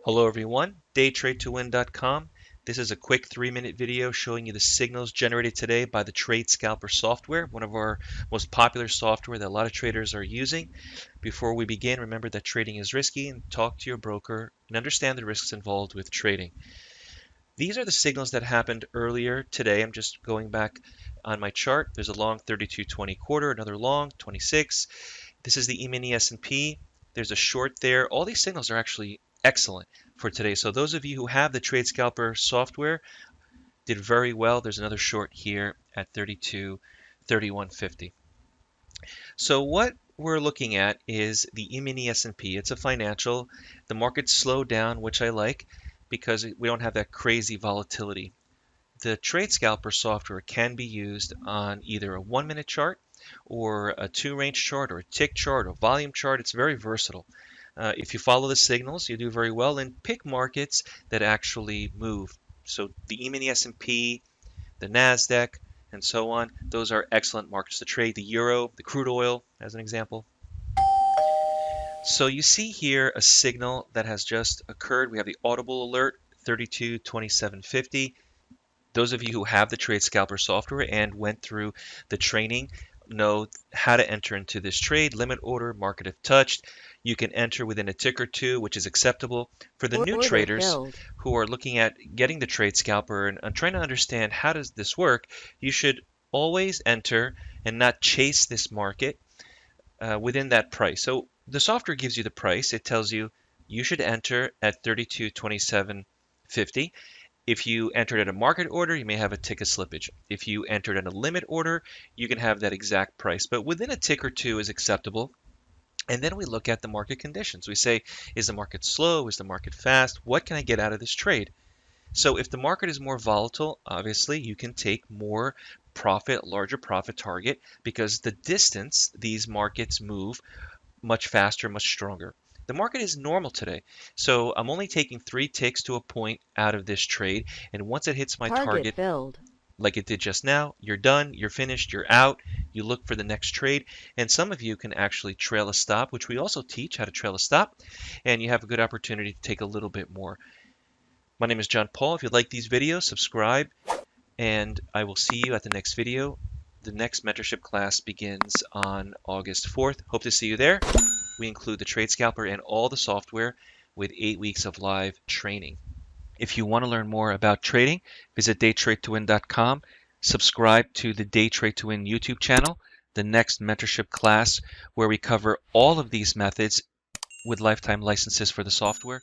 Hello everyone, DayTradeToWin.com. This is a quick 3-minute video showing you the signals generated today by the TradeScalper software, one of our most popular software that a lot of traders are using. Before we begin, remember that trading is risky and talk to your broker and understand the risks involved with trading. These are the signals that happened earlier today. I'm just going back on my chart. There's a long 32.20 quarter, another long 26. This is the E-mini S&P. There's a short there. All these signals are actually excellent for today. So those of you who have the TradeScalper software did very well. There's another short here at 32.3150. So what we're looking at is the E-mini S&P. It's a financial. The market slowed down, which I like because we don't have that crazy volatility. The TradeScalper software can be used on either a 1-minute chart or a 2-range chart or a tick chart or volume chart. It's very versatile. If you follow the signals, you do very well, and pick markets that actually move. So the E-mini S&P, the NASDAQ, and so on, those are excellent markets to trade. The euro, the crude oil, as an example. So you see here a signal that has just occurred. We have the audible alert, 32.2750. Those of you who have the TradeScalper software and went through the training know how to enter into this trade. Limit order, market if touched. You can enter within a tick or two, which is acceptable. For the new Order traders filled. who are looking at getting the TradeScalper and trying to understand how does this work, you should always enter and not chase this market within that price. So the software gives you the price. It tells you you should enter at 32.2750. If you entered at a market order, you may have a tick of slippage. If you entered at a limit order, you can have that exact price. But within a tick or two is acceptable. And then we look at the market conditions. We say, is the market slow? Is the market fast? What can I get out of this trade? So if the market is more volatile, obviously you can take more profit, larger profit target, because the distance these markets move much faster, much stronger. The market is normal today, so I'm only taking 3 ticks to a point out of this trade, and once it hits my Target target, filled. like it did just now, you're done, you're finished, you're out, you look for the next trade, and some of you can actually trail a stop, which we also teach how to trail a stop, and you have a good opportunity to take a little bit more. My name is John Paul. If you like these videos, subscribe, and I will see you at the next video. The next mentorship class begins on August 4th. Hope to see you there. We include the TradeScalper and all the software with 8 weeks of live training. If you want to learn more about trading, visit DayTradeToWin.com. Subscribe to the DayTradeToWin YouTube channel, the next mentorship class where we cover all of these methods with lifetime licenses for the software.